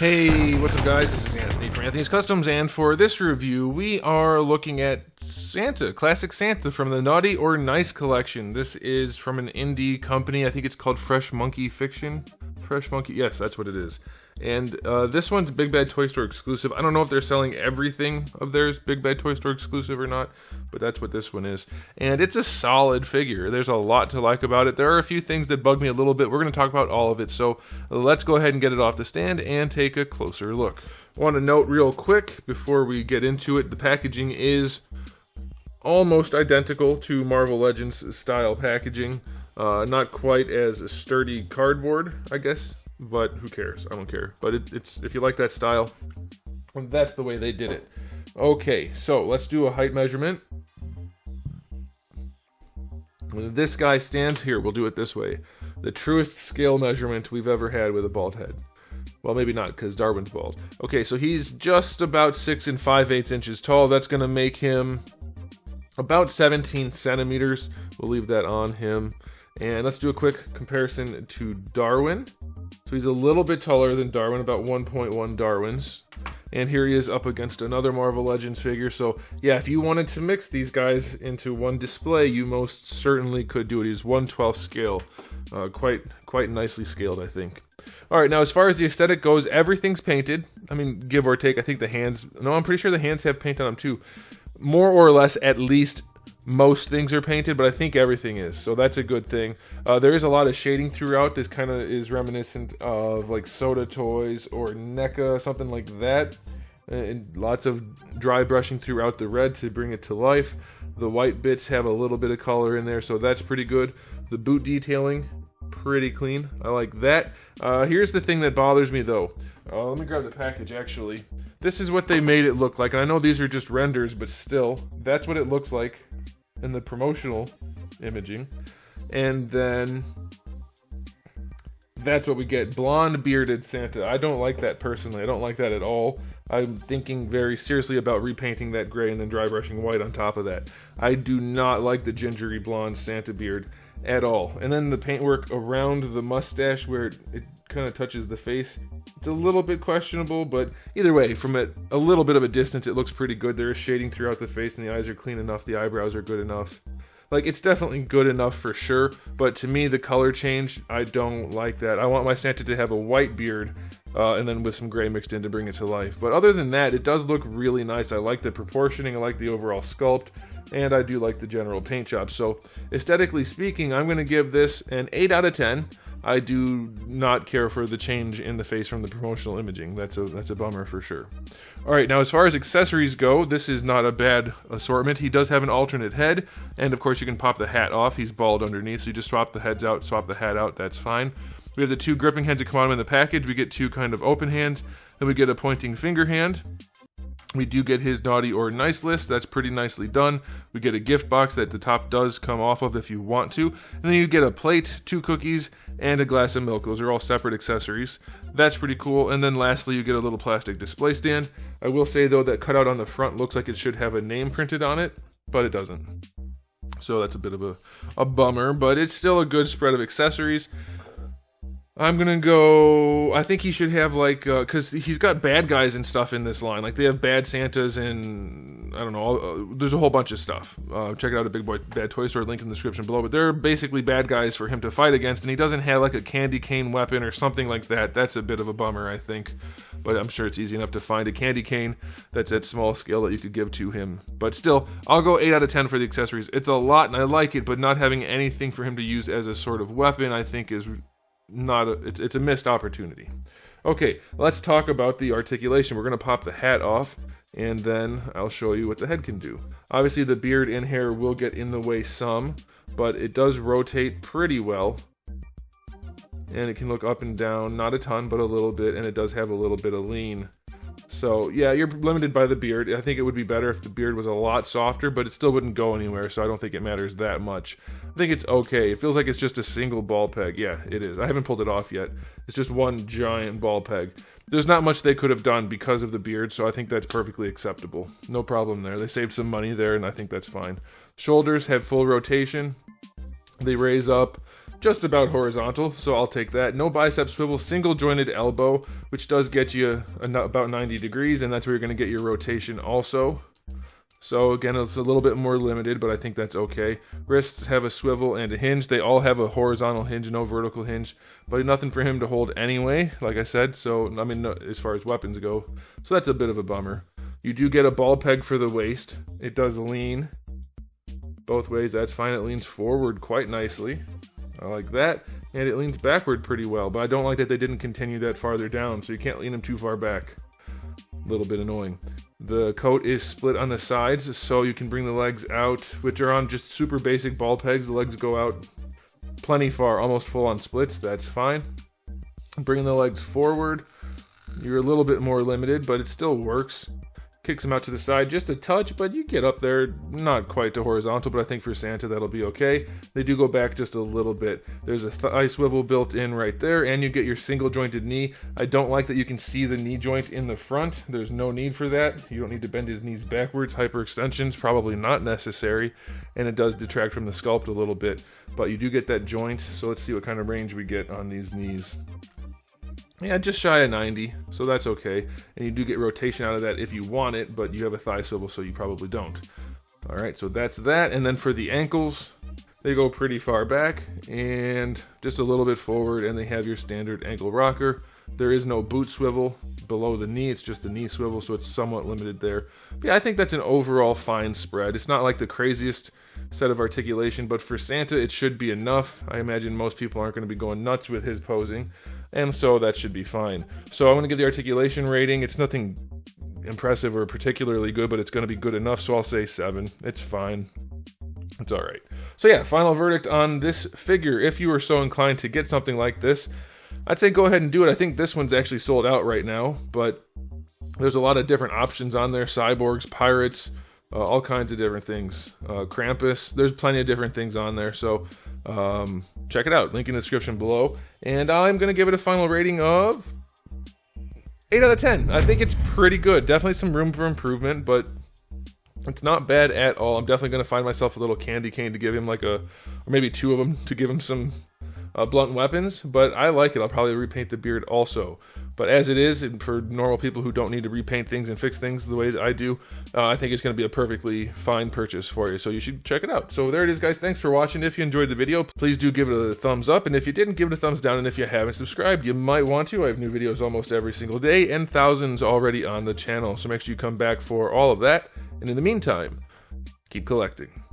Hey, what's up guys? This is Anthony from Anthony's Customs, and for this review, we are looking at Santa, Classic Santa from the Naughty or Nice collection. This is from an indie company. I think it's called Fresh Monkey Fiction. Fresh Monkey, yes, that's what it is. And this one's Big Bad Toy Store exclusive. I don't know if they're selling everything of theirs Big Bad Toy Store exclusive or not, but that's what this one is. And it's a solid figure. There's a lot to like about it. There are a few things that bug me a little bit. We're going to talk about all of it, so let's go ahead and get it off the stand and take a closer look. I want to note real quick before we get into it, the packaging is almost identical to Marvel Legends style packaging. Not quite as sturdy cardboard, I guess. But who cares? I don't care. But it's if you like that style, that's the way they did it. Okay, so let's do a height measurement. This guy stands here. We'll do it this way. The truest scale measurement we've ever had with a bald head. Well, maybe not, because Darwin's bald. Okay, so he's just about 6 5/8 inches tall. That's going to make him about 17 centimeters. We'll leave that on him. And let's do a quick comparison to Darwin. So he's a little bit taller than Darwin, about 1.1 Darwins. And here he is up against another Marvel Legends figure. So yeah, if you wanted to mix these guys into one display, you most certainly could do it. He's 1/12 scale. Quite nicely scaled, I think. Alright, now as far as the aesthetic goes, everything's painted. I mean, give or take. I think the hands... No, I'm pretty sure the hands have paint on them too. More or less, at least... Most things are painted, but I think everything is, so that's a good thing. There is a lot of shading throughout. This kind of is reminiscent of like Soda Toys or NECA, something like that. And lots of dry brushing throughout the red to bring it to life. The white bits have a little bit of color in there, so that's pretty good. The boot detailing, pretty clean. I like that. Here's the thing that bothers me though. Let me grab the package actually. This is what they made it look like, and I know these are just renders, but still, that's what it looks like in the promotional imaging. And then that's what we get. Blonde bearded Santa. I don't like that personally. I don't like that at all. I'm thinking very seriously about repainting that gray and then dry brushing white on top of that. I do not like the gingery blonde Santa beard at all. And then the paintwork around the mustache where it kind of touches the face, it's a little bit questionable, but either way, from a little bit of a distance, it looks pretty good. There is shading throughout the face, and the eyes are clean enough, the eyebrows are good enough. Like, it's definitely good enough for sure, but to me, the color change, I don't like that. I want my Santa to have a white beard, and then with some gray mixed in to bring it to life. But other than that, it does look really nice. I like the proportioning, I like the overall sculpt, and I do like the general paint job. So, aesthetically speaking, I'm going to give this an 8 out of 10. I do not care for the change in the face from the promotional imaging. That's a bummer for sure. Alright, now as far as accessories go, this is not a bad assortment. He does have an alternate head, and of course you can pop the hat off. He's bald underneath, so you just swap the heads out, swap the hat out, that's fine. We have the 2 gripping hands that come out in the package. We get 2 kind of open hands, then we get a pointing finger hand. We do get his Naughty or Nice list. That's pretty nicely done. We get a gift box that the top does come off of if you want to. And then you get a plate, 2 cookies, and a glass of milk. Those are all separate accessories. That's pretty cool. And then lastly, you get a little plastic display stand. I will say, though, that cutout on the front looks like it should have a name printed on it, but it doesn't. So that's a bit of a bummer, but it's still a good spread of accessories. I'm gonna go... I think he should have, like... because he's got bad guys and stuff in this line. Like, they have bad Santas and... I don't know. There's a whole bunch of stuff. Check it out at Big Bad Toy Store. Link in the description below. But they're basically bad guys for him to fight against. And he doesn't have, like, a candy cane weapon or something like that. That's a bit of a bummer, I think. But I'm sure it's easy enough to find a candy cane that's at small scale that you could give to him. But still, I'll go 8 out of 10 for the accessories. It's a lot, and I like it. But not having anything for him to use as a sort of weapon, I think, is... it's a missed opportunity. Okay, let's talk about the articulation. We're going to pop the hat off, and then I'll show you what the head can do. Obviously, the beard and hair will get in the way some, but it does rotate pretty well. And it can look up and down, not a ton, but a little bit, and it does have a little bit of lean. So, yeah, you're limited by the beard. I think it would be better if the beard was a lot softer, but it still wouldn't go anywhere, so I don't think it matters that much. I think it's okay. It feels like it's just a single ball peg. Yeah, it is. I haven't pulled it off yet. It's just one giant ball peg. There's not much they could have done because of the beard, so I think that's perfectly acceptable. No problem there. They saved some money there, and I think that's fine. Shoulders have full rotation. They raise up just about horizontal, so I'll take that. No bicep swivel, single jointed elbow, which does get you about 90 degrees, and that's where you're going to get your rotation also. So again, it's a little bit more limited, but I think that's okay. Wrists have a swivel and a hinge. They all have a horizontal hinge, no vertical hinge, but nothing for him to hold anyway, like I said. So, I mean, as far as weapons go, so that's a bit of a bummer. You do get a ball peg for the waist. It does lean both ways. That's fine. It leans forward quite nicely. I like that. And it leans backward pretty well, but I don't like that they didn't continue that farther down, so you can't lean them too far back. A little bit annoying. The coat is split on the sides, so you can bring the legs out, which are on just super basic ball pegs. The legs go out plenty far, almost full on splits. That's fine. Bringing the legs forward, you're a little bit more limited, but it still works. Kicks them out to the side just a touch, but you get up there, not quite to horizontal, but I think for Santa that'll be okay. They do go back just a little bit. There's a thigh swivel built in right there, and you get your single jointed knee. I don't like that you can see the knee joint in the front. There's no need for that. You don't need to bend his knees backwards. Hyperextension's probably not necessary, and it does detract from the sculpt a little bit, but you do get that joint, so let's see what kind of range we get on these knees. Yeah, just shy of 90, so that's okay. And you do get rotation out of that if you want it, but you have a thigh swivel, so you probably don't. All right, so that's that. And then for the ankles, they go pretty far back and just a little bit forward, and they have your standard ankle rocker. There is no boot swivel below the knee. It's just the knee swivel, so it's somewhat limited there. But yeah, I think that's an overall fine spread. It's not like the craziest set of articulation, but for Santa, it should be enough. I imagine most people aren't going to be going nuts with his posing, and so that should be fine. So I'm going to give the articulation rating. It's nothing impressive or particularly good, but it's going to be good enough, so I'll say 7. It's fine. It's all right. So yeah, final verdict on this figure. If you were so inclined to get something like this, I'd say go ahead and do it. I think this one's actually sold out right now, but there's a lot of different options on there. Cyborgs, pirates, all kinds of different things. Krampus, there's plenty of different things on there, so check it out. Link in the description below. And I'm going to give it a final rating of 8 out of 10. I think it's pretty good. Definitely some room for improvement, but it's not bad at all. I'm definitely going to find myself a little candy cane to give him or maybe 2 of them to give him some blunt weapons, but I like it. I'll probably repaint the beard also. But as it is, and for normal people who don't need to repaint things and fix things the way that I do, I think it's going to be a perfectly fine purchase for you, so you should check it out. So there it is, guys. Thanks for watching. If you enjoyed the video, please do give it a thumbs up, and if you didn't, give it a thumbs down, and if you haven't subscribed, you might want to. I have new videos almost every single day, and thousands already on the channel, so make sure you come back for all of that, and in the meantime, keep collecting.